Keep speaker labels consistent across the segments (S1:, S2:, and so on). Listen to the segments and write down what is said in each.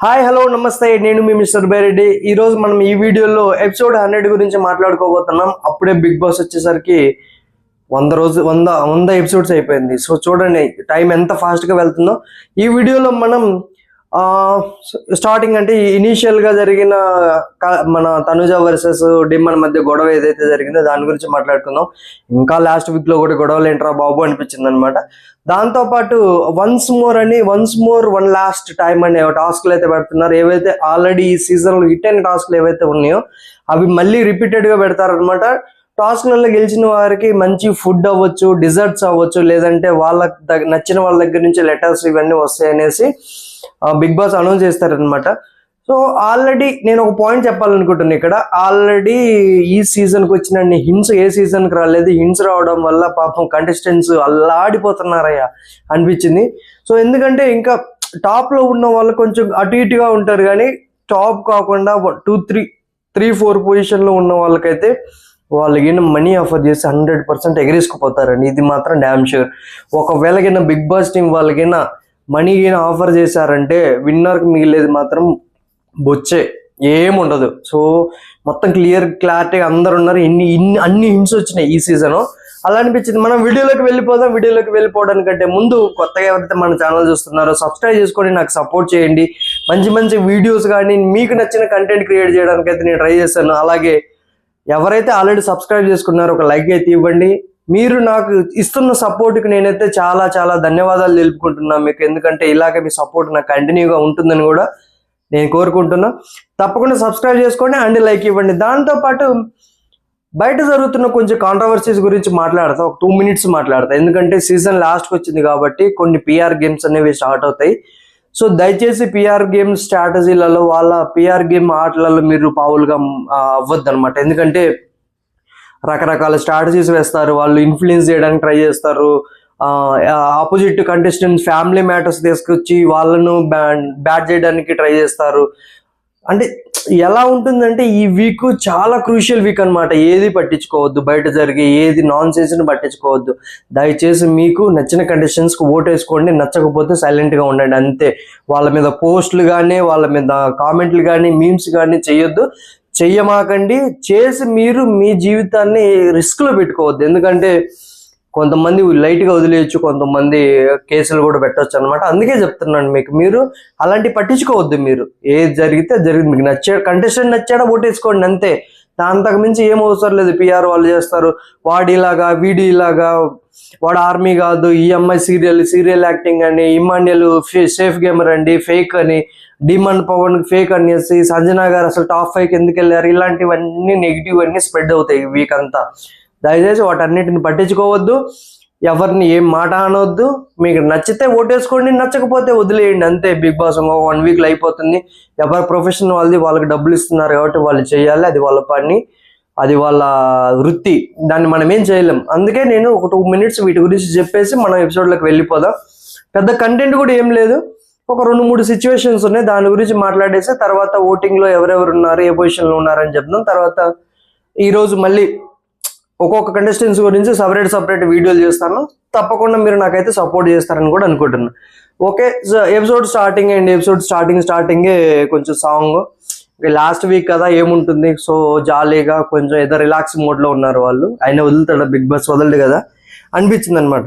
S1: Hi hello నమస్తే, నేను మీ mister Byreddy. ఈ రోజు మనం ఈ వీడియోలో ఎపిసోడ్ 100 గురించి మాట్లాడుకోబోతున్నాం. అప్పుడే బిగ్ బాస్ వచ్చేసరికి 100 ఎపిసోడ్స్ అయిపోయింది. సో చూడండి టైం ఎంత ఫాస్ట్గా వెళ్తుందో. ఈ వీడియోలో మనం స్టార్టింగ్ అంటే ఇనీషియల్ గా జరిగిన మన తనుజ వర్సెస్ డిమన్ మధ్య గొడవ ఏదైతే జరిగిందో దాని గురించి మాట్లాడుకుందాం. ఇంకా లాస్ట్ వీక్ లో కూడా గొడవలు ఏంట్రా బాబు అనిపించింది అనమాట. దాంతో పాటు once more one last time అనే టాస్క్లు అయితే పెడుతున్నారు. ఏవైతే ఆల్రెడీ ఈ సీజన్ లో హిట్ అయిన టాస్క్లు ఏవైతే ఉన్నాయో అవి మళ్ళీ రిపీటెడ్ గా పెడతారనమాట. టాస్క్లలో గెలిచిన వారికి మంచి ఫుడ్ అవ్వచ్చు, డిజర్ట్స్ అవ్వచ్చు, లేదంటే వాళ్ళకి నచ్చిన వాళ్ళ దగ్గర నుంచి లెటర్స్ ఇవన్నీ వస్తాయి అనేసి బిగ్ బాస్ అనౌన్స్ చేస్తారనమాట. సో ఆల్రెడీ నేను ఒక పాయింట్ చెప్పాలనుకుంటున్నాను ఇక్కడ. ఆల్రెడీ ఈ సీజన్కి వచ్చిన హింట్స్ ఏ సీజన్కి రాలేదు. హింట్స్ రావడం వల్ల పాపం కంటెస్టెంట్స్ అల్లాడిపోతున్నారయ్యా అనిపించింది. సో ఎందుకంటే ఇంకా టాప్ లో ఉన్న వాళ్ళు కొంచెం అటు ఇటుగా ఉంటారు, కానీ టాప్ కాకుండా 2, 3, 4 పొజిషన్లో ఉన్న వాళ్ళకైతే వాళ్ళకి మనీ ఆఫర్ చేసి 100% ఎగరేసుకుపోతారండి. ఇది మాత్రం డ్యామ్ షూర్. ఒకవేళ కింద బిగ్ బాస్ టీం వాళ్ళకైనా మనీ ఆఫర్ చేశారంటే విన్నర్కి మిగిలేదు మాత్రం బొచ్చే, ఏముండదు. సో మొత్తం క్లారిటీగా అందరు ఉన్నారు. అన్ని హింట్స్ వచ్చినాయి ఈ సీజన్. అలా అనిపించింది. మనం వీడియోలోకి వెళ్ళిపోదాం. వీడియోలోకి వెళ్ళిపోవడానికంటే ముందు కొత్తగా ఎవరైతే మన ఛానల్ చూస్తున్నారో సబ్స్క్రైబ్ చేసుకొని నాకు సపోర్ట్ చేయండి. మంచి మంచి వీడియోస్ కానీ మీకు నచ్చిన కంటెంట్ క్రియేట్ చేయడానికి అయితే నేను ట్రై చేస్తాను. అలాగే ఎవరైతే ఆల్రెడీ సబ్స్క్రైబ్ చేసుకున్నారో ఒక లైక్ అయితే ఇవ్వండి. మీరు నాకు ఇస్తున్న సపోర్ట్కి నేనైతే చాలా చాలా ధన్యవాదాలు తెలుపుకుంటున్నాను మీకు. ఎందుకంటే ఇలాగే మీ సపోర్ట్ నాకు కంటిన్యూగా ఉంటుందని కూడా నేను కోరుకుంటున్నా. తప్పకుండా సబ్స్క్రైబ్ చేసుకోండి అండ్ లైక్ ఇవ్వండి. దాంతోపాటు బయట జరుగుతున్న కొంచెం కాంట్రవర్సీస్ గురించి మాట్లాడతా, ఒక 2 minutes మాట్లాడతా. ఎందుకంటే సీజన్ లాస్ట్కి వచ్చింది కాబట్టి కొన్ని పిఆర్ గేమ్స్ అనేవి స్టార్ట్ అవుతాయి. సో దయచేసి పిఆర్ గేమ్ స్ట్రాటజీలలో వాళ్ళ పిఆర్ గేమ్ ఆటలలో మీరు పావులుగా అవ్వద్దు అనమాట. ఎందుకంటే రకరకాల స్ట్రాటజీస్ వేస్తారు, వాళ్ళు ఇన్ఫ్లుయెన్స్ చేయడానికి ట్రై చేస్తారు. ఆపోజిట్ కంటెస్టెంట్స్ ఫ్యామిలీ మ్యాటర్స్ తీసుకొచ్చి వాళ్ళను బ్యాట్ చేయడానికి ట్రై చేస్తారు. అంటే ఎలా ఉంటుందంటే ఈ వీక్ చాలా క్రూషియల్ వీక్ అనమాట. ఏది పట్టించుకోవద్దు, బయట జరిగే ఏది నాన్ సెన్స్ని పట్టించుకోవద్దు. దయచేసి మీకు నచ్చిన కంటెస్టెంట్స్కి ఓటేసుకోండి, నచ్చకపోతే సైలెంట్గా ఉండండి అంతే. వాళ్ళ మీద పోస్టులు కానీ వాళ్ళ మీద కామెంట్లు కానీ మీమ్స్ కానీ చెయ్యమాకండి. చేసి మీరు మీ జీవితాన్ని రిస్క్లో పెట్టుకోవద్దు. ఎందుకంటే కొంతమంది లైట్గా వదిలేయచ్చు, కొంతమంది కేసులు కూడా పెట్టవచ్చు అనమాట. అందుకే చెప్తున్నాను మీకు, మీరు అలాంటివి పట్టించుకోవద్దు. మీరు ఏది జరిగితే జరిగింది, మీకు కంటెస్టెంట్ నచ్చాడా ఓటేసుకోండి అంతే. అంతకు మించి ఏం అవసరం లేదు. పిఆర్ వాళ్ళు చేస్తారు, వాడు ఇలాగా వీడి ఇలాగా, వాడు ఆర్మీ కాదు, ఈ అమ్మాయి సీరియల్ యాక్టింగ్ అని, ఇమాన్యుల్ సేఫ్ గేమర్ అండి ఫేక్ అని, డిమన్ పవన్ ఫేక్ అనేసి, సంజన గారు అసలు టాప్ 5కి ఎందుకు వెళ్ళారు, ఇలాంటివన్నీ నెగిటివ్ అన్ని స్ప్రెడ్ అవుతాయి వీక్ అంతా. దయచేసి వాటన్నిటిని పట్టించుకోవద్దు, ఎవరిని ఏం మాట అనవద్దు. మీకు నచ్చితే ఓటేసుకోండి, నచ్చకపోతే వదిలేయండి అంతే. బిగ్ బాస్ 1 weekలో అయిపోతుంది. ఎవరి ప్రొఫెషన్ వాళ్ళకి డబ్బులు ఇస్తున్నారు కాబట్టి వాళ్ళు చేయాలి. అది వాళ్ళ పని, అది వాళ్ళ వృత్తి, దాన్ని మనం ఏం చేయలేం. అందుకే నేను ఒక 2 minutes వీటి గురించి చెప్పేసి మనం ఎపిసోడ్లోకి వెళ్ళిపోదాం. పెద్ద కంటెంట్ కూడా ఏం లేదు, ఒక 2-3 సిచ్యువేషన్స్ ఉన్నాయి, దాని గురించి మాట్లాడేసి తర్వాత ఓటింగ్లో ఎవరెవరు ఉన్నారు, ఏ పొజిషన్లో ఉన్నారని చెప్తాం. తర్వాత ఈరోజు మళ్ళీ ఒక్కొక్క కంటెస్టెంట్స్ గురించి సపరేట్ వీడియోలు చేస్తాను. తప్పకుండా మీరు నాకైతే సపోర్ట్ చేస్తారని కూడా అనుకుంటున్నాను. ఓకే, సో ఎపిసోడ్ స్టార్టింగే కొంచెం సాంగ్. లాస్ట్ వీక్ కదా ఏముంటుంది, సో జాలీగా కొంచెం ఏదో రిలాక్స్ మోడ్లో ఉన్నారు వాళ్ళు. ఆయన వదులుతాడు, బిగ్ బాస్ వదలడు కదా అనిపించింది అనమాట.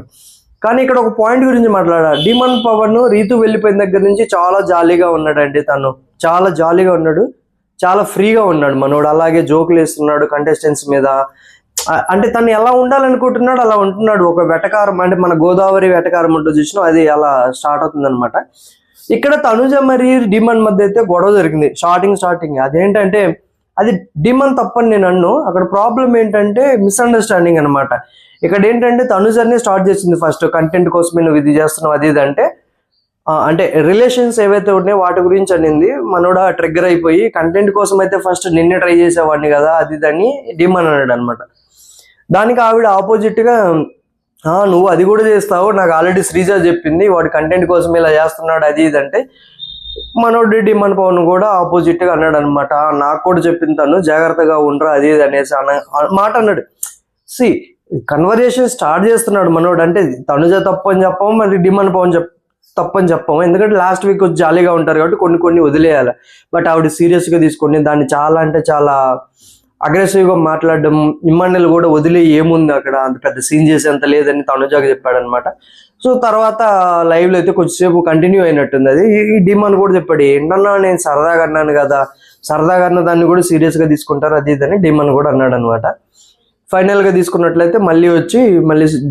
S1: కానీ ఇక్కడ ఒక పాయింట్ గురించి మాట్లాడాలి. డిమన్ పవన్ రీతు వెళ్ళిపోయిన దగ్గర నుంచి చాలా జాలీగా ఉన్నాడండి. తను చాలా జాలీగా ఉన్నాడు, చాలా ఫ్రీగా ఉన్నాడు మనోడు. అలాగే జోకులు వేస్తున్నాడు కంటెస్టెంట్స్ మీద. అంటే తను ఎలా ఉండాలనుకుంటున్నాడు అలా ఉంటున్నాడు. ఒక వెటకారం, అంటే మన గోదావరి వెటకారం ఉంటుంది చూసినా, అది అలా స్టార్ట్ అవుతుంది అనమాట. ఇక్కడ తనుజ మరి డిమన్ మధ్య అయితే గొడవ జరిగింది స్టార్టింగ్. అదేంటంటే అది డిమన్ తప్పని నేను అన్ను. అక్కడ ప్రాబ్లం ఏంటంటే మిస్అండర్స్టాండింగ్ అనమాట. ఇక్కడ ఏంటంటే తనుజని స్టార్ట్ చేసింది ఫస్ట్, కంటెంట్ కోసమే నువ్వు ఇది చేస్తున్నావు అది ఇది అంటే రిలేషన్స్ ఏవైతే ఉన్నాయో వాటి గురించి అనింది. మనోడ ట్రిగ్గర్ అయిపోయి కంటెంట్ కోసం అయితే ఫస్ట్ నిన్నే ట్రై చేసేవాడిని కదా అది అని డిమన్ అన్నాడు అనమాట. దానికి ఆవిడ ఆపోజిట్గా నువ్వు అది కూడా చేస్తావు, నాకు ఆల్రెడీ శ్రీజ చెప్పింది వాడు కంటెంట్ కోసం ఇలా చేస్తున్నాడు అది ఇది అంటే, మనోడు డిమన్ పవన్ కూడా ఆపోజిట్గా అన్నాడు అనమాట. నాకు కూడా చెప్పింది తను జాగ్రత్తగా ఉండరా అది ఇది అనేసి మాట అన్నాడు. కన్వర్జేషన్ స్టార్ట్ చేస్తున్నాడు మనోడు. అంటే తనుజ తప్పు అని చెప్పాము, మరి డిమన్ పవన్ తప్పని చెప్పము, ఎందుకంటే లాస్ట్ వీక్ వచ్చి జాలీగా ఉంటారు కాబట్టి కొన్ని కొన్ని వదిలేయాలి. బట్ ఆవిడ సీరియస్గా తీసుకొని దాన్ని చాలా అంటే చాలా అగ్రెసివ్గా మాట్లాడడం, ఇమ్మాన్యుల్ కూడా వదిలే ఏముంది అక్కడ, అంత పెద్ద సీన్ చేసేంత లేదని తనుజాకి చెప్పాడనమాట. సో తర్వాత లైవ్లో అయితే కొంచెంసేపు కంటిన్యూ అయినట్టుంది అది. ఈ డిమాండ్ కూడా చెప్పాడు, ఏంటన్నా నేను సరదాగా అన్నాను కదా, సరదాగా అన్న దాన్ని కూడా సీరియస్గా తీసుకుంటారు అది ఇదని డిమాండ్ కూడా అన్నాడు అనమాట. ఫైనల్గా తీసుకున్నట్లయితే మళ్ళీ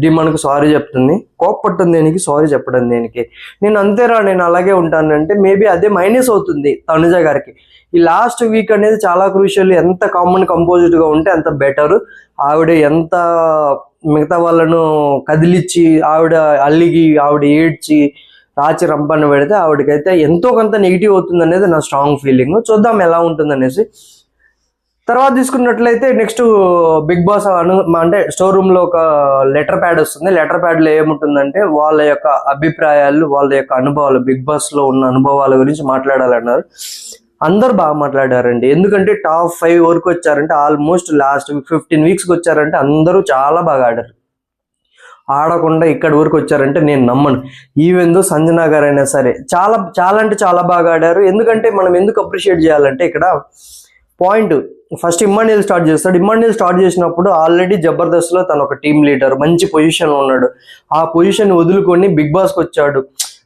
S1: డిమాండ్కి సారీ చెప్తుంది. కోప్పట్టుంది దేనికి, సారీ చెప్పడం దేనికి, నేను అంతేరా నేను అలాగే ఉంటానంటే మేబీ అదే మైనస్ అవుతుంది తనుజ గారికి. ఈ లాస్ట్ వీక్ అనేది చాలా క్రూషియల్, ఎంత కామన్ కంపోజ్డ్గా ఉంటే అంత బెటర్. ఆవిడ ఎంత మిగతా వాళ్ళను కదిలిచ్చి ఆవిడ అల్లిగి ఆవిడ ఏడ్చి రాచి రంపన్న పెడితే ఆవిడకైతే ఎంతో కొంత నెగిటివ్ అవుతుంది అనేది నా స్ట్రాంగ్ ఫీలింగ్. చూద్దాం ఎలా ఉంటుంది అనేసి. తర్వాత తీసుకున్నట్లయితే నెక్స్ట్ బిగ్ బాస్ అంటే స్టోర్ రూమ్ లో ఒక లెటర్ ప్యాడ్ వస్తుంది. లెటర్ ప్యాడ్ లో ఏముంటుందంటే వాళ్ళ యొక్క అభిప్రాయాలు, వాళ్ళ యొక్క అనుభవాలు, బిగ్ బాస్ లో ఉన్న అనుభవాల గురించి మాట్లాడాలన్నారు. అందరు బాగా మాట్లాడారండి, ఎందుకంటే టాప్ 5 వరకు వచ్చారంటే ఆల్మోస్ట్ లాస్ట్ 15 వీక్స్కి వచ్చారంటే అందరూ చాలా బాగా ఆడారు. ఆడకుండా ఇక్కడి వరకు వచ్చారంటే నేను నమ్మను. ఈవెన్ దో సంజనా గారు అయినా సరే చాలా చాలా అంటే చాలా బాగా ఆడారు. ఎందుకంటే మనం ఎందుకు అప్రిషియేట్ చేయాలంటే ఇక్కడ పాయింట్, ఫస్ట్ ఇమ్మాన్యుల్ స్టార్ట్ చేస్తాడు. ఇమ్మాన్యుల్ స్టార్ట్ చేసినప్పుడు ఆల్రెడీ జబర్దస్త్లో తను ఒక టీమ్ లీడర్, మంచి పొజిషన్లో ఉన్నాడు. ఆ పొజిషన్ వదులుకొని బిగ్ బాస్కి వచ్చాడు.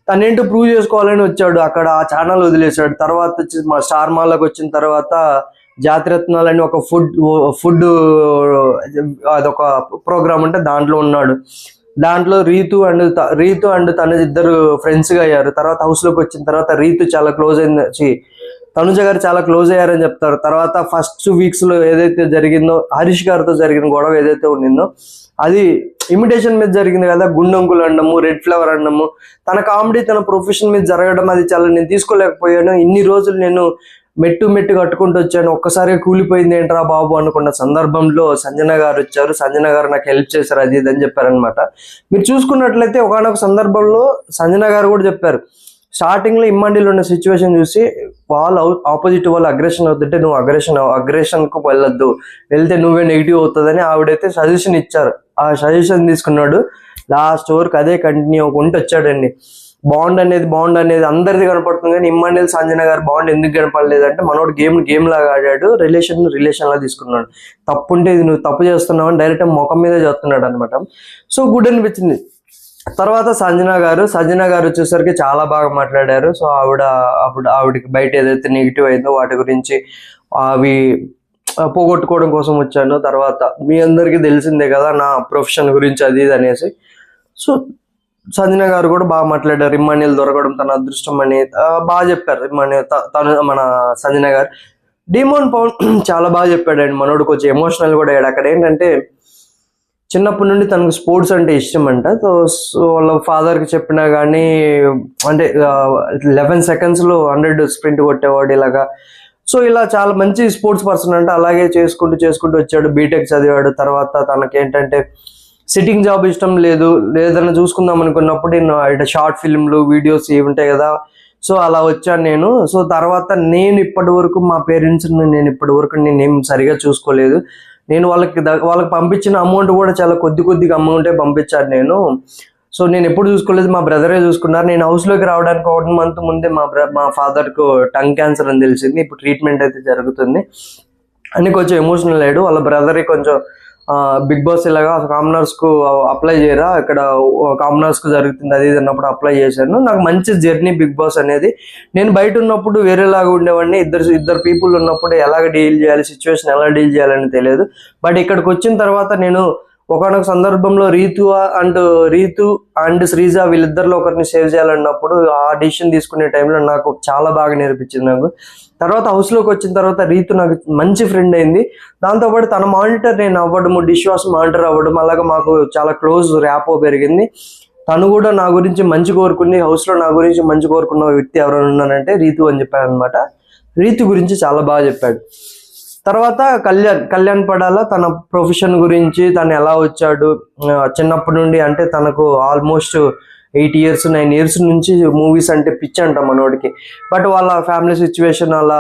S1: తనేంటో ప్రూవ్ చేసుకోవాలని వచ్చాడు. అక్కడ ఆ ఛానల్ వదిలేశాడు. తర్వాత వచ్చి మా స్టార్ మాల్లోకి వచ్చిన తర్వాత జాతిరత్నాలని ఒక ఫుడ్ అదొక ప్రోగ్రామ్ ఉంటే దాంట్లో ఉన్నాడు. దాంట్లో రీతు అండ్ తన ఇద్దరు ఫ్రెండ్స్గా అయ్యారు. తర్వాత హౌస్లోకి వచ్చిన తర్వాత రీతు చాలా క్లోజ్ అయింది, తనుజ గారు చాలా క్లోజ్ అయ్యారని చెప్తారు. తర్వాత ఫస్ట్ వీక్స్ లో ఏదైతే జరిగిందో హరీష్ గారితో జరిగిన గొడవ ఏదైతే ఉండిందో అది ఇమిటేషన్ మీద జరిగింది కదా, గుండంకులు అనడము, రెడ్ ఫ్లవర్ అనడము, తన కామెడీ తన ప్రొఫెషన్ మీద జరగడం అది చాలా నేను తీసుకోలేకపోయాను. ఇన్ని రోజులు నేను మెట్టు కట్టుకుంటూ వచ్చాను, ఒక్కసారి కూలిపోయింది ఏంట్రా బాబు అనుకున్న సందర్భంలో సంజన గారు వచ్చారు. సంజన గారు నాకు హెల్ప్ చేశారు అది ఇది అని చెప్పారనమాట. మీరు చూసుకున్నట్లయితే ఒకనొక సందర్భంలో సంజన గారు కూడా చెప్పారు, స్టార్టింగ్ లో ఇమ్మాన్యుల్ ఉన్న సిచ్యువేషన్ చూసి వాళ్ళు ఆపోజిట్ వాళ్ళు అగ్రెషన్ అవుతుంటే నువ్వు అగ్రెషన్ కు వెళ్ళొద్దు, వెళ్తే నువ్వే నెగిటివ్ అవుతుందని ఆవిడైతే సజెషన్ ఇచ్చారు. ఆ సజెషన్ తీసుకున్నాడు, లాస్ట్ వరకు అదే కంటిన్యూ అవ్వకుంటూ వచ్చాడండి. బాండ్ అనేది అందరిది కనపడుతుంది, కానీ ఇమ్మాన్యుల్ సంజన గారు బాండ్ ఎందుకు కనపడలేదంటే మనోడు గేమ్ లాగా ఆడాడు, రిలేషన్ లా తీసుకున్నాడు. తప్పు ఉంటే ఇది నువ్వు తప్పు చేస్తున్నావు అని డైరెక్ట్ ముఖం మీద చేస్తున్నాడు అనమాట. సో గుడ్ అనిపించింది. తర్వాత సంజన గారు వచ్చేసరికి చాలా బాగా మాట్లాడారు. సో ఆవిడకి బయట ఏదైతే నెగిటివ్ అయిందో వాటి గురించి అవి పోగొట్టుకోవడం కోసం వచ్చాను. తర్వాత మీ అందరికీ తెలిసిందే కదా నా ప్రొఫెషన్ గురించి అది ఇది అనేసి. సో సంజన గారు కూడా బాగా మాట్లాడారు. ఇమ్మాన్యుల్ దొరకడం తన అదృష్టం అని బాగా చెప్పారు. తను మన సంజన గారు. డిమోన్ పవన్ చాలా బాగా చెప్పాడండి, మనోడు కొంచెం ఎమోషనల్ కూడా అయ్యాడు. అక్కడ ఏంటంటే చిన్నప్పటి నుండి తనకు స్పోర్ట్స్ అంటే ఇష్టం అంట. సో వాళ్ళ ఫాదర్కి చెప్పినా కానీ అంటే 11 seconds 100 స్ప్రింట్ కొట్టేవాడు ఇలాగా. సో ఇలా చాలా మంచి స్పోర్ట్స్ పర్సన్ అంట. అలాగే చేసుకుంటూ వచ్చాడు. బీటెక్ చదివాడు. తర్వాత తనకేంటంటే సిట్టింగ్ జాబ్ ఇష్టం లేదని చూసుకుందాం అనుకున్నప్పుడు ఇట్లా షార్ట్ ఫిల్మ్లు వీడియోస్ ఇవి ఉంటాయి కదా, సో అలా వచ్చాను నేను. సో తర్వాత నేను ఇప్పటి వరకు మా పేరెంట్స్ని నేనేం సరిగా చూసుకోలేదు. నేను వాళ్ళకి పంపించిన అమౌంట్ కూడా చాలా కొద్దిగా అమౌంటే పంపించాను నేను. సో నేను ఎప్పుడు చూసుకోలేదు, మా బ్రదరే చూసుకున్నారు. నేను హౌస్లోకి రావడానికి 1 month ముందే మా ఫాదర్కు టంగ్ క్యాన్సర్ అని తెలిసింది. ఇప్పుడు ట్రీట్మెంట్ అయితే జరుగుతుంది అని కొంచెం ఎమోషనల్ అయ్యాడు. వాళ్ళ బ్రదర్ కొంచెం బిగ్ బాస్ ఇలాగా కామనర్స్ కు అప్లై చేయరా, ఇక్కడ కామనర్స్ కు జరుగుతుంది అది ఇది అన్నప్పుడు అప్లై చేశాను. నాకు మంచి జర్నీ బిగ్ బాస్ అనేది. నేను బయట ఉన్నప్పుడు వేరేలాగా ఉండేవాడిని, ఇద్దరు పీపుల్ ఉన్నప్పుడు ఎలాగ డీల్ చేయాలి, సిచ్యువేషన్ ఎలా డీల్ చేయాలని తెలియదు. బట్ ఇక్కడికి వచ్చిన తర్వాత నేను ఒకనొక సందర్భంలో రీతు అండ్ శ్రీజ వీళ్ళిద్దరిలో ఒకరిని సేవ్ చేయాలన్నప్పుడు ఆ డిసిషన్ తీసుకునే టైంలో నాకు చాలా బాగా నేర్పించింది నాకు. తర్వాత హౌస్లోకి వచ్చిన తర్వాత రీతు నాకు మంచి ఫ్రెండ్ అయింది. దాంతోపాటు తన మానిటర్ నేను అవ్వడము, డిష్ వాష్ మానిటర్ అవ్వడం, అలాగా మాకు చాలా క్లోజ్ ర్యాపో పెరిగింది. తను కూడా నా గురించి మంచి కోరుకుంది. హౌస్లో నా గురించి మంచి కోరుకున్న వ్యక్తి ఎవరైనా ఉన్నానంటే రీతు అని చెప్పాడు అనమాట. రీతు గురించి చాలా బాగా చెప్పాడు. తర్వాత కళ్యాణ్ పడాల తన ప్రొఫెషన్ గురించి, తను ఎలా వచ్చాడు చిన్నప్పటి నుండి, అంటే తనకు ఆల్మోస్ట్ 8 years 9 years నుంచి మూవీస్ అంటే పిచ్చి అంట మనోడికి. బట్ వాళ్ళ ఫ్యామిలీ సిచ్యువేషన్ అలా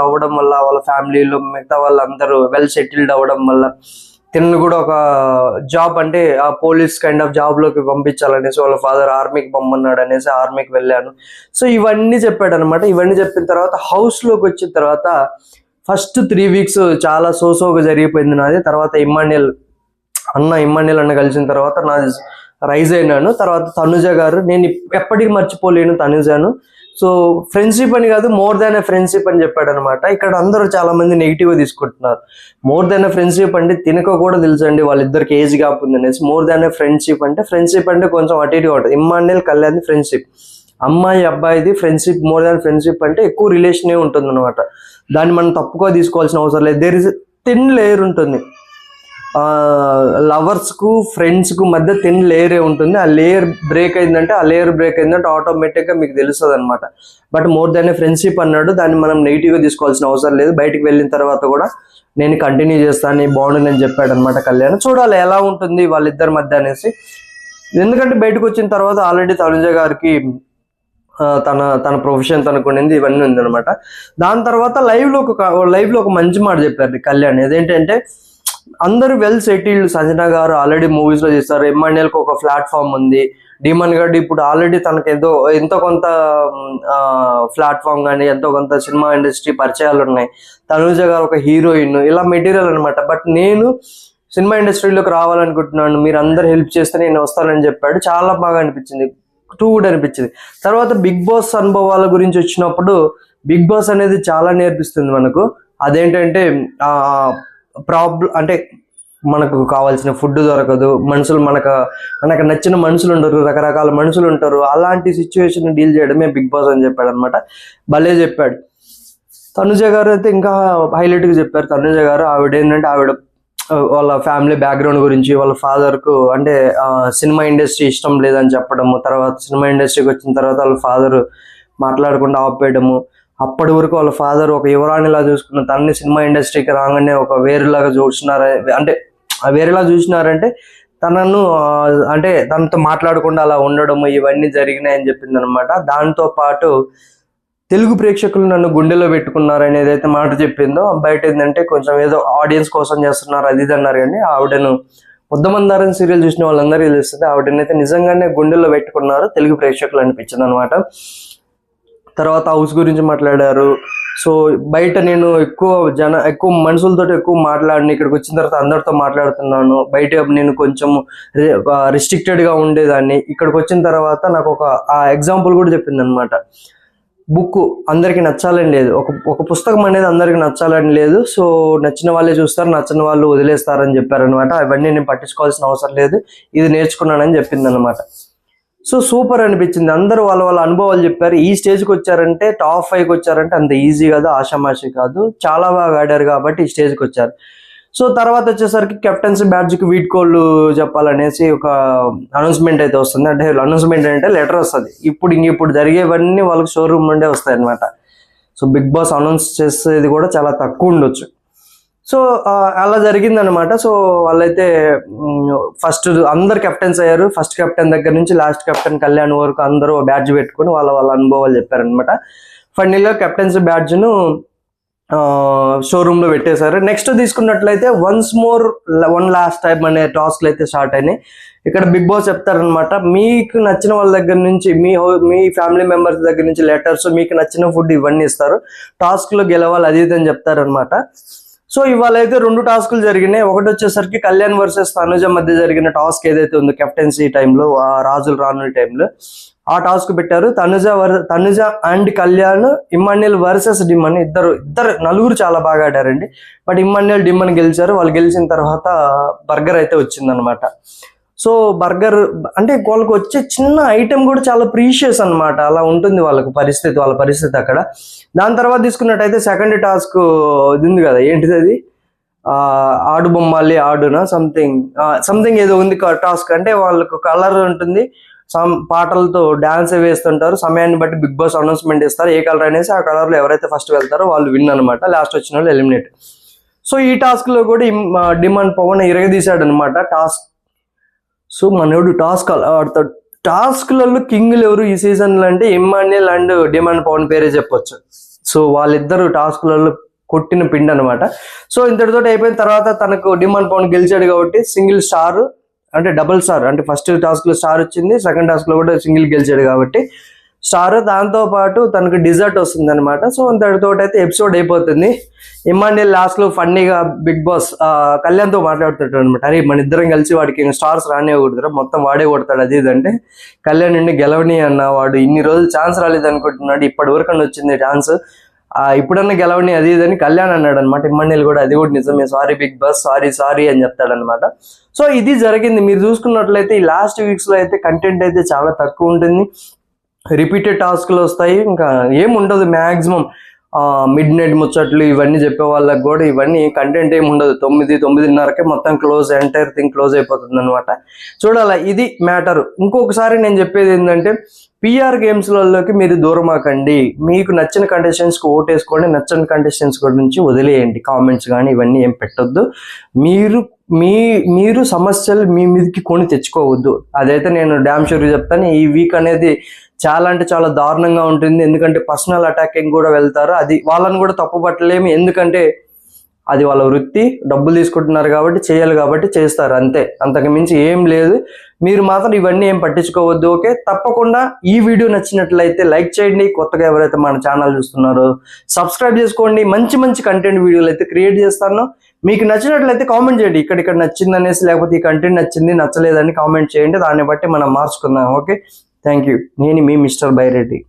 S1: అవ్వడం వల్ల, వాళ్ళ ఫ్యామిలీలో మిగతా వాళ్ళందరూ వెల్ సెటిల్డ్ అవ్వడం వల్ల తిన్ను కూడా ఒక జాబ్ అంటే ఆ పోలీస్ కైండ్ ఆఫ్ జాబ్ లోకి పంపించాలనేసి వాళ్ళ ఫాదర్ ఆర్మీకి పంపన్నాడు అనేసి ఆర్మీకి వెళ్ళాను. సో ఇవన్నీ చెప్పాడు అనమాట. ఇవన్నీ చెప్పిన తర్వాత హౌస్ లోకి వచ్చిన తర్వాత ఫస్ట్ 3 weeks చాలా సోసోగా జరిగిపోయింది నాది. తర్వాత ఇమ్మాన్యుయల్ అన్న కలిసిన తర్వాత నాది రైజ్ అయినాను. తర్వాత తనుజ గారు, నేను ఎప్పటికీ మర్చిపోలేను తనుజాను. సో ఫ్రెండ్షిప్ అని కాదు, మోర్ దాన్ ఎ ఫ్రెండ్షిప్ అని చెప్పాడు అనమాట. ఇక్కడ అందరూ చాలా మంది నెగిటివ్ గా తీసుకుంటున్నారు. మోర్ దాన్ ఎ ఫ్రెండ్షిప్ అంటే తినక కూడా తెలుసండి వాళ్ళిద్దరికి ఏజ్ గ్యాప్ ఉంది అనేసి. మోర్ దాన్ ఎ ఫ్రెండ్షిప్ అంటే కొంచెం అటు ఇటుగా ఉంటుంది. ఇమ్మాన్యుయల్ కళ్యాణ్ ఫ్రెండ్షిప్, అమ్మాయి అబ్బాయిది ఫ్రెండ్షిప్. మోర్ దాన్ ఫ్రెండ్షిప్ అంటే ఎక్కువ రిలేషనే ఉంటుంది అనమాట. దాన్ని మనం తప్పుగా తీసుకోవాల్సిన అవసరం లేదు. దేర్ ఇస్ థిన్ లేయర్ ఉంటుంది. లవర్స్ కు ఫ్రెండ్స్ కు మధ్య థిన్ లేయరే ఉంటుంది. ఆ లేయర్ బ్రేక్ అయిందంటే ఆటోమేటిక్ గా మీకు తెలుస్తుంది అనమాట. బట్ మోర్ దాన్ ఫ్రెండ్షిప్ అన్నాడు, దాన్ని మనం నెగిటివ్ గా తీసుకోవాల్సిన అవసరం లేదు. బయటికి వెళ్ళిన తర్వాత కూడా నేను కంటిన్యూ చేస్తాను, బాగుండు అని చెప్పాడు అనమాట కళ్యాణ్. చూడాలి ఎలా ఉంటుంది వాళ్ళిద్దరి మధ్య అనేసి. ఎందుకంటే బయటకు వచ్చిన తర్వాత ఆల్రెడీ తనుజ గారికి తన ప్రొఫెషన్ తనకు ఉండింది, ఇవన్నీ ఉందనమాట. దాని తర్వాత లైవ్ లో ఒక మంచి మాట చెప్పారు కళ్యాణ్. ఏదేంటంటే అందరూ వెల్ సెటిల్డ్. సంజన గారు ఆల్రెడీ మూవీస్ లో చేస్తారు, ఇమ్మాన్యుయల్ కు ఒక ప్లాట్ఫామ్ ఉంది, డీమన్ గారు ఇప్పుడు ఆల్రెడీ తనకు ఎంతో కొంత ప్లాట్ఫామ్ కానీ ఎంతో కొంత సినిమా ఇండస్ట్రీ పరిచయాలు ఉన్నాయి. తనుజ గారు ఒక హీరోయిన్, ఇలా మెటీరియల్ అనమాట. బట్ నేను సినిమా ఇండస్ట్రీలోకి రావాలనుకుంటున్నాను, మీరు అందరు హెల్ప్ చేస్తే నేను వస్తానని చెప్పాడు. చాలా బాగా అనిపించింది, టూ గుడ్ అనిపించింది. తర్వాత బిగ్ బాస్ అనుభవాల గురించి వచ్చినప్పుడు బిగ్ బాస్ అనేది చాలా నేర్పిస్తుంది మనకు. అదేంటంటే అంటే మనకు కావాల్సిన ఫుడ్ దొరకదు, మనుషులు మనకు నచ్చిన మనుషులు ఉండరు, రకరకాల మనుషులు ఉంటారు. అలాంటి సిచ్యువేషన్ డీల్ చేయడమే బిగ్ బాస్ అని చెప్పాడు అనమాట. భలే చెప్పాడు. తనుజ గారు అయితే ఇంకా హైలైట్గా చెప్పారు. తనుజ గారు ఆవిడ వాళ్ళ ఫ్యామిలీ బ్యాక్గ్రౌండ్ గురించి, వాళ్ళ ఫాదర్కు అంటే సినిమా ఇండస్ట్రీ ఇష్టం లేదని చెప్పడము, తర్వాత సినిమా ఇండస్ట్రీకి వచ్చిన తర్వాత వాళ్ళ ఫాదర్ మాట్లాడకుండా ఆపేయడము, అప్పటి వరకు వాళ్ళ ఫాదర్ ఒక యువరాణిలా చూసుకున్న తనని సినిమా ఇండస్ట్రీకి రాగానే ఒక వేరేలాగా చూసినారంటే తనను అంటే తనతో మాట్లాడకుండా అలా ఉండడము, ఇవన్నీ జరిగినాయని చెప్పింది అనమాట. దాంతో పాటు తెలుగు ప్రేక్షకులు నన్ను గుండెలో పెట్టుకున్నారు ఏదైతే మాట చెప్పిందో, బయట ఏంటంటే కొంచెం ఏదో ఆడియన్స్ కోసం చేస్తున్నారు అది ఇది అన్నారు. కానీ ఆవిడను ముద్దమందారం సీరియల్ చూసిన వాళ్ళందరికీ తెలుస్తుంది, ఆవిడనైతే నిజంగానే గుండెల్లో పెట్టుకున్నారు తెలుగు ప్రేక్షకులు అనిపించింది అనమాట. తర్వాత హౌస్ గురించి మాట్లాడారు. సో బయట నేను ఎక్కువ మనుషులతో ఎక్కువ మాట్లాడిన, ఇక్కడికి వచ్చిన తర్వాత అందరితో మాట్లాడుతున్నాను. బయట నేను కొంచెం రిస్ట్రిక్టెడ్ గా ఉండేదాన్ని, ఇక్కడికి వచ్చిన తర్వాత నాకు ఒక ఎగ్జాంపుల్ కూడా చెప్పింది అనమాట. బుక్ అందరికి నచ్చాలని లేదు, ఒక పుస్తకం అనేది అందరికి నచ్చాలని లేదు. సో నచ్చిన వాళ్ళే చూస్తారు, నచ్చిన వాళ్ళు వదిలేస్తారని చెప్పారనమాట. అవన్నీ నేను పట్టించుకోవాల్సిన అవసరం లేదు, ఇది నేర్చుకున్నానని చెప్పింది అనమాట. సో సూపర్ అనిపించింది. అందరూ వాళ్ళ అనుభవాలు చెప్పారు. ఈ స్టేజ్కి వచ్చారంటే, టాప్ 5కి వచ్చారంటే అంత ఈజీ కాదు, ఆషామాషి కాదు, చాలా బాగా ఆడారు కాబట్టి ఈ స్టేజ్కి వచ్చారు. సో తర్వాత వచ్చేసరికి కెప్టెన్సీ బ్యాడ్జ్కి వీడ్కోళ్ళు చెప్పాలనేసి ఒక అనౌన్స్మెంట్ అయితే వస్తుంది. అంటే అనౌన్స్మెంట్ అంటే లెటర్ వస్తుంది. ఇప్పుడు జరిగేవన్నీ వాళ్ళకి షోరూమ్ నుండే వస్తాయి అనమాట. సో బిగ్ బాస్ అనౌన్స్ చేసేది కూడా చాలా తక్కువ ఉండొచ్చు. సో అలా జరిగిందనమాట. సో వాళ్ళైతే ఫస్ట్ అందరు కెప్టెన్స్ అయ్యారు. ఫస్ట్ కెప్టెన్ దగ్గర నుంచి లాస్ట్ కెప్టెన్ కళ్యాణ్ వరకు అందరూ బ్యాడ్జ్ పెట్టుకుని వాళ్ళ అనుభవాలు చెప్పారనమాట. ఫైనల్గా కెప్టెన్సీ బ్యాడ్జ్ను షోరూమ్ లో పెట్టేశారు. నెక్స్ట్ తీసుకున్నట్లయితే వన్ లాస్ట్ టైం అనే టాస్క్లు అయితే స్టార్ట్ అయినాయి. ఇక్కడ బిగ్ బాస్ చెప్తారనమాట, మీకు నచ్చిన వాళ్ళ దగ్గర నుంచి, మీ ఫ్యామిలీ మెంబర్స్ దగ్గర నుంచి లెటర్స్, మీకు నచ్చిన ఫుడ్ ఇవన్నీ ఇస్తారు, టాస్క్ లో గెలవాలి అది ఇది అని చెప్తారనమాట. సో ఇవాళ అయితే 2 టాస్కులు జరిగినాయి. ఒకటి వచ్చేసరికి కళ్యాణ్ వర్సెస్ తనుజ మధ్య జరిగిన టాస్క్ ఏదైతే ఉందో కెప్టెన్సీ టైంలో, రాజులు రానుల టైంలో ఆ టాస్క్ పెట్టారు. Tanuja and Kalyan, Immanuel versus demon, నలుగురు చాలా బాగా ఆడారండి. బట్ ఇమ్మాన్యుయల్ డిమన్ గెలిచారు. వాళ్ళు గెలిచిన తర్వాత బర్గర్ అయితే వచ్చిందనమాట. సో బర్గర్ అంటే వాళ్ళకి వచ్చే చిన్న ఐటెం కూడా చాలా ప్రీషియస్ అనమాట. అలా ఉంటుంది వాళ్ళ పరిస్థితి అక్కడ. దాని తర్వాత తీసుకున్నట్టయితే సెకండ్ టాస్క్ ఇది ఉంది కదా, ఏంటిది అది, ఆడు బొమ్మాలి ఆడునా సంథింగ్ ఏదో ఉంది టాస్క్. అంటే వాళ్ళకు కలర్ ఉంటుంది, పాటలతో డాన్స్ వేస్తుంటారు. సమయాన్ని బట్టి బిగ్ బాస్ అనౌన్స్మెంట్ ఇస్తారు, ఏ కలర్ అనేసి ఆ కలర్ లో ఎవరైతే ఫస్ట్ వెళ్తారో వాళ్ళు విన్ అనమాట. లాస్ట్ వచ్చిన వాళ్ళు ఎలిమినేట్. సో ఈ టాస్క్ లో కూడా డిమాండ్ పవన్ ఇరగదీశాడు అనమాట టాస్క్. సో మనోడు టాస్క్ ఆడతాడు. టాస్క్లలో కింగ్లు ఎవరు ఈ సీజన్ లో అంటే ఇమ్మాన్యుయల్ అండ్ డిమాండ్ పవన్ పేరే చెప్పొచ్చు. సో వాళ్ళిద్దరు టాస్క్లలో కొట్టిన పిండి అనమాట. సో ఇంతటితో అయిపోయిన తర్వాత తనకు డిమాండ్ పౌండ్ గెలిచాడు కాబట్టి సింగిల్ స్టార్ అంటే డబుల్ స్టార్, అంటే ఫస్ట్ టాస్క్ లో స్టార్ వచ్చింది, సెకండ్ టాస్క్ లో కూడా సింగిల్ గెలిచాడు కాబట్టి స్టార్, దాంతో పాటు తనకు డిజర్ట్ వస్తుంది అనమాట. సో ఇంతటితో అయితే ఎపిసోడ్ అయిపోతుంది. ఇమాన్యుయల్ లాస్ట్ లో ఫన్నీగా బిగ్ బాస్ కళ్యాణ్తో మాట్లాడుతుంటాడు అనమాట, అరే మన ఇద్దరం కలిసి వాడికి స్టార్స్ రానివ్వకూడదురా, మొత్తం వాడే కొడతాడు అది ఇది అంటే, కళ్యాణ్ నుండి గెలవని అన్న, వాడు ఇన్ని రోజులు ఛాన్స్ రాలేదు అనుకుంటున్నాడు, ఇప్పటి వరకు అని వచ్చింది ఛాన్స్, ఇప్పుడన్నా గెలవని అది ఇది అని కళ్యాణ్ అన్నాడు అనమాట. ఇమాన్యుయల్ కూడా అది కూడా నిజమే, సారీ బిగ్ బాస్, సారీ అని చెప్తాడనమాట. సో ఇది జరిగింది. మీరు చూసుకున్నట్లయితే ఈ లాస్ట్ వీక్స్ లో అయితే కంటెంట్ అయితే చాలా తక్కువ ఉంటుంది, రిపీటెడ్ టాస్క్లు వస్తాయి, ఇంకా ఏం ఉండదు మ్యాక్సిమం. మిడ్ నైట్ ముచ్చట్లు ఇవన్నీ చెప్పే వాళ్ళకి కూడా ఇవన్నీ కంటెంట్ ఏమి ఉండదు. 9-9:30కే మొత్తం క్లోజ్, ఎంటైర్ థింగ్ క్లోజ్ అయిపోతుంది అనమాట. చూడాల, ఇది మ్యాటర్. ఇంకొకసారి నేను చెప్పేది ఏంటంటే, పిఆర్ గేమ్స్లలోకి మీరు దూరమాకండి. మీకు నచ్చిన కంటెస్టెంట్స్కి ఓటేసుకోండి, నచ్చని కంటెస్టెంట్స్ గురించి వదిలేయండి. కామెంట్స్ కానీ ఇవన్నీ ఏం పెట్టొద్దు. మీరు సమస్యలు మీ మీదకి కొని తెచ్చుకోవద్దు. అదైతే నేను డ్యామ్ షూర్ చెప్తాను. ఈ వీక్ అనేది చాలా అంటే చాలా దారుణంగా ఉంటుంది, ఎందుకంటే పర్సనల్ అటాకింగ్ కూడా వెళ్తారు. అది వాళ్ళని కూడా తప్పు పట్టలేము, ఎందుకంటే అది వాళ్ళ వృత్తి, డబ్బులు తీసుకుంటున్నారు కాబట్టి చేయాలి, కాబట్టి చేస్తారు అంతే, అంతకు మించి ఏం లేదు. మీరు మాత్రం ఇవన్నీ ఏం పట్టించుకోవద్దు. ఓకే, తప్పకుండా ఈ వీడియో నచ్చినట్లయితే లైక్ చేయండి. కొత్తగా ఎవరైతే మన ఛానల్ చూస్తున్నారో సబ్స్క్రైబ్ చేసుకోండి. మంచి మంచి కంటెంట్ వీడియోలు అయితే క్రియేట్ చేస్తాను. మీకు నచ్చినట్లయితే కామెంట్ చేయండి, ఇక్కడ నచ్చింది అనేసి, లేకపోతే ఈ కంటెంట్ నచ్చింది నచ్చలేదని కామెంట్ చేయండి. దాన్ని బట్టి మనం మార్చుకుందాం. Okay, thank you. నేను మీ మిస్టర్ బైరెడ్డి.